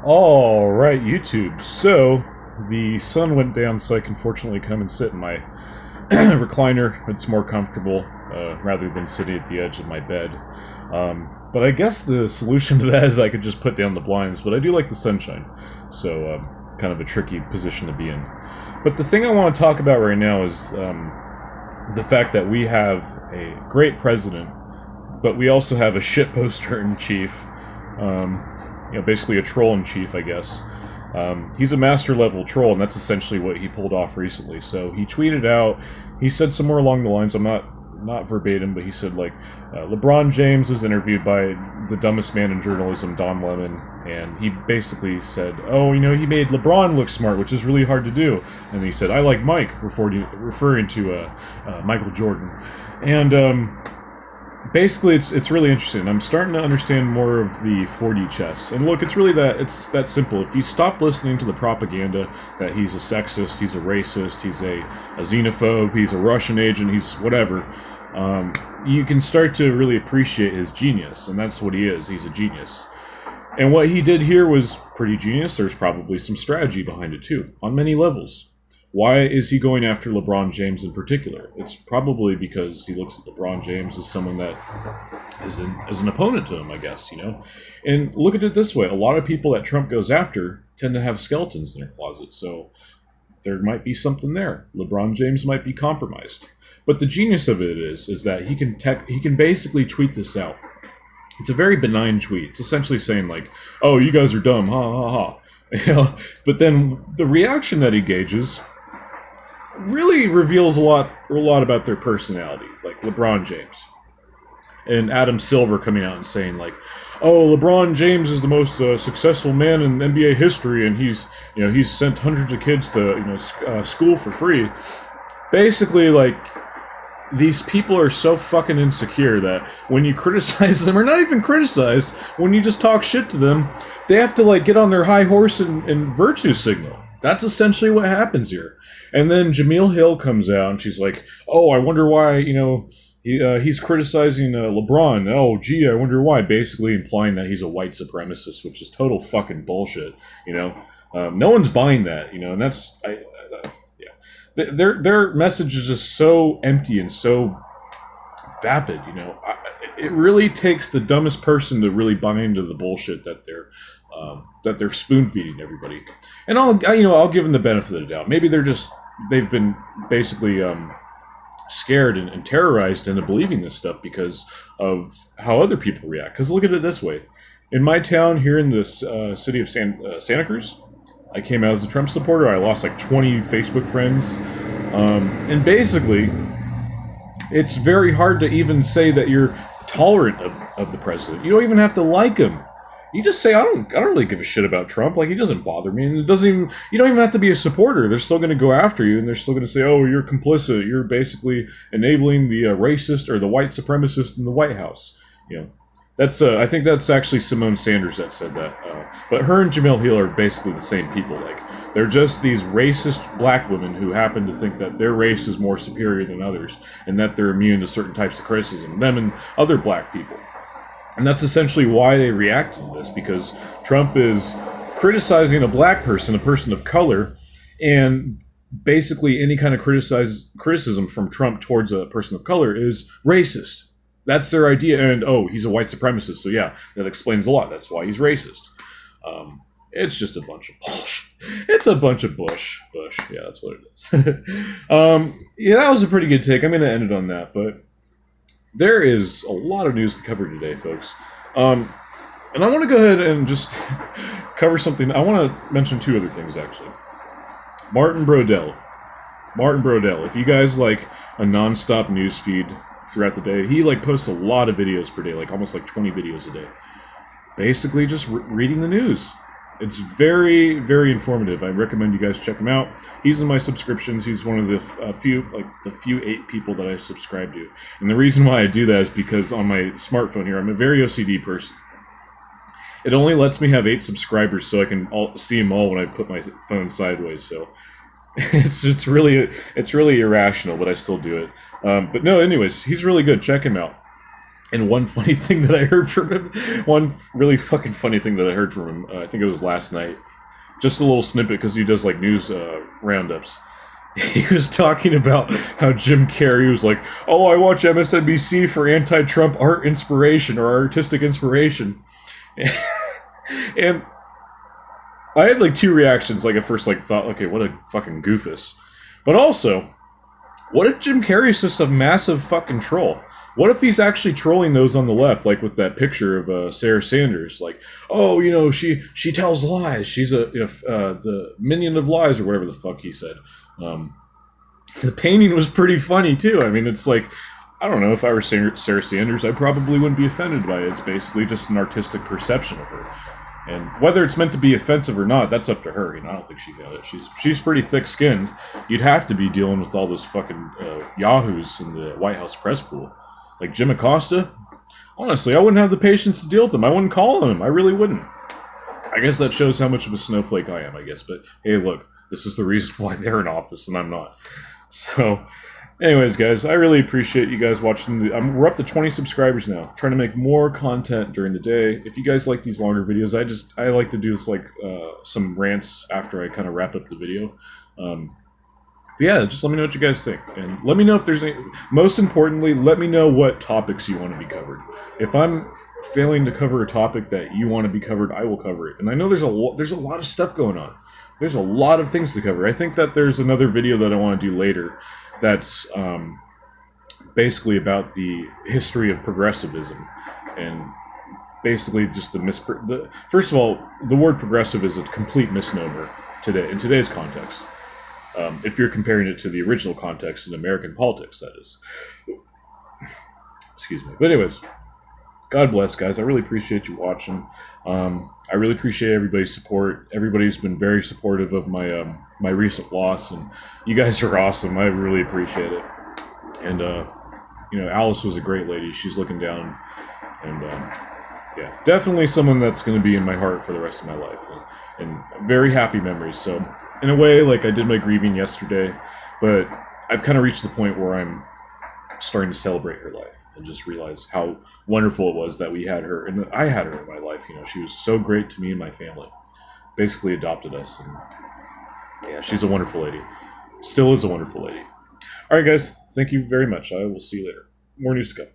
All right, YouTube. So the sun went down, so I can fortunately come and sit in my recliner. It's more comfortable rather than sitting at the edge of my bed. But I guess the solution to that is I could just put down the blinds. But I do like the sunshine, so kind of a tricky position to be in. But the thing I want to talk about right now is the fact that we have a great president, but we also have a shitposter in chief. Basically a troll in chief, I guess. He's a master level troll, and that's essentially what he pulled off recently. So he tweeted out, he said somewhere along the lines, I'm not verbatim, but he said like, LeBron James was interviewed by the dumbest man in journalism, Don Lemon, and he basically said, oh, he made LeBron look smart, which is really hard to do. And he said, I like Mike, referring to Michael Jordan. And basically, it's really interesting. I'm starting to understand more of the 4D chess. And look, it's that simple. If you stop listening to the propaganda that he's a sexist, he's a racist, he's a xenophobe, he's a Russian agent, he's whatever, you can start to really appreciate his genius. And that's what he is. He's a genius. And what he did here was pretty genius. There's probably some strategy behind it too, on many levels. Why is he going after LeBron James in particular? It's probably because he looks at LeBron James as someone that is an opponent to him, I guess, And look at it this way. A lot of people that Trump goes after tend to have skeletons in their closet, so there might be something there. LeBron James might be compromised. But the genius of it is that he can basically tweet this out. It's a very benign tweet. It's essentially saying like, oh, you guys are dumb, ha ha ha. But then the reaction that he gauges really reveals a lot about their personality, like LeBron James and Adam Silver coming out and saying like, "Oh, LeBron James is the most successful man in NBA history, and he's sent hundreds of kids to school for free." Basically, like, these people are so fucking insecure that when you criticize them, or not even criticize, when you just talk shit to them, they have to like get on their high horse and virtue signal. That's essentially what happens here. And then Jemele Hill comes out and she's like, oh, I wonder why, he's criticizing LeBron. Oh, gee, I wonder why. Basically implying that he's a white supremacist, which is total fucking bullshit, No one's buying that, and that's, yeah. Their message is just so empty and so vapid, It really takes the dumbest person to really buy into the bullshit that they're spoon feeding everybody. And I'll give them the benefit of the doubt. Maybe they've been basically scared and terrorized into believing this stuff because of how other people react. Because look at it this way: in my town here in this city of Santa Cruz, I came out as a Trump supporter. I lost like 20 Facebook friends, and basically, it's very hard to even say that you're tolerant of the president. You don't even have to like him. You just say, I don't really give a shit about Trump. Like, he doesn't bother me. And you don't even have to be a supporter. They're still going to go after you, and they're still going to say, oh, you're complicit. You're basically enabling the racist or the white supremacist in the White House. That's I think that's actually Simone Sanders that said that. But her and Jemele Hill are basically the same people. Like, they're just these racist black women who happen to think that their race is more superior than others, and that they're immune to certain types of criticism. Them and other black people. And that's essentially why they reacted to this, because Trump is criticizing a black person, a person of color, and basically any kind of criticism from Trump towards a person of color is racist. That's their idea. And, oh, he's a white supremacist, so yeah, that explains a lot. That's why he's racist. It's just a bunch of bullshit. It's a bunch of bush. Yeah, that's what it is. Yeah, that was a pretty good take. I'm going to end it on that, but there is a lot of news to cover today, folks. And I want to go ahead and just cover something. I want to mention two other things, actually. Martin Brodell. If you guys like a non-stop news feed throughout the day, he posts a lot of videos per day, almost 20 videos a day. Basically just reading the news. It's very, very informative. I recommend you guys check him out. He's in my subscriptions. He's one of the few 8 people that I subscribe to. And the reason why I do that is because on my smartphone here, I'm a very OCD person. It only lets me have 8 subscribers, so I can see them all when I put my phone sideways. So it's really irrational, but I still do it. But no, anyways, he's really good. Check him out. And one funny thing that I heard from him, one really fucking funny thing that I heard from him, I think it was last night, just a little snippet because he does like news roundups. He was talking about how Jim Carrey was like, "Oh, I watch MSNBC for anti-Trump art inspiration or artistic inspiration," and I had like two reactions. Like at first, like thought, "Okay, what a fucking goofus," but also, what if Jim Carrey's just a massive fucking troll? What if he's actually trolling those on the left, like with that picture of Sarah Sanders, like, "Oh, you know, she tells lies. She's the minion of lies," or whatever the fuck he said. The painting was pretty funny too. I mean, it's like, I don't know, if I were Sarah Sanders, I probably wouldn't be offended by it. It's basically just an artistic perception of her. And whether it's meant to be offensive or not, that's up to her. You know, I don't think she got it. She's pretty thick-skinned. You'd have to be dealing with all those fucking yahoos in the White House press pool. Like Jim Acosta, honestly, I wouldn't have the patience to deal with him. I wouldn't call on him. I really wouldn't. I guess that shows how much of a snowflake I am, I guess. But hey, look, this is the reason why they're in office and I'm not. So, anyways, guys, I really appreciate you guys watching. We're up to 20 subscribers now. Trying to make more content during the day. If you guys like these longer videos, I like to do this like some rants after I kind of wrap up the video. But yeah, just let me know what you guys think, and let me know if there's any. Most importantly, let me know what topics you want to be covered. If I'm failing to cover a topic that you want to be covered, I will cover it. And I know there's a lot of stuff going on. There's a lot of things to cover. I think that there's another video that I want to do later that's basically about the history of progressivism, and basically just first of all, the word progressive is a complete misnomer today in today's context. If you're comparing it to the original context in American politics, that is. Excuse me. But anyways, God bless, guys. I really appreciate you watching. I really appreciate everybody's support. Everybody's been very supportive of my my recent loss, and you guys are awesome. I really appreciate it. And you know, Alice was a great lady. She's looking down, and yeah, definitely someone that's going to be in my heart for the rest of my life, and very happy memories. So, in a way, like I did my grieving yesterday, but I've kind of reached the point where I'm starting to celebrate her life and just realize how wonderful it was that we had her, and that I had her in my life. You know, she was so great to me and my family. Basically adopted us, and yeah, she's a wonderful lady. Still is a wonderful lady. All right, guys, thank you very much. I will see you later. More news to come.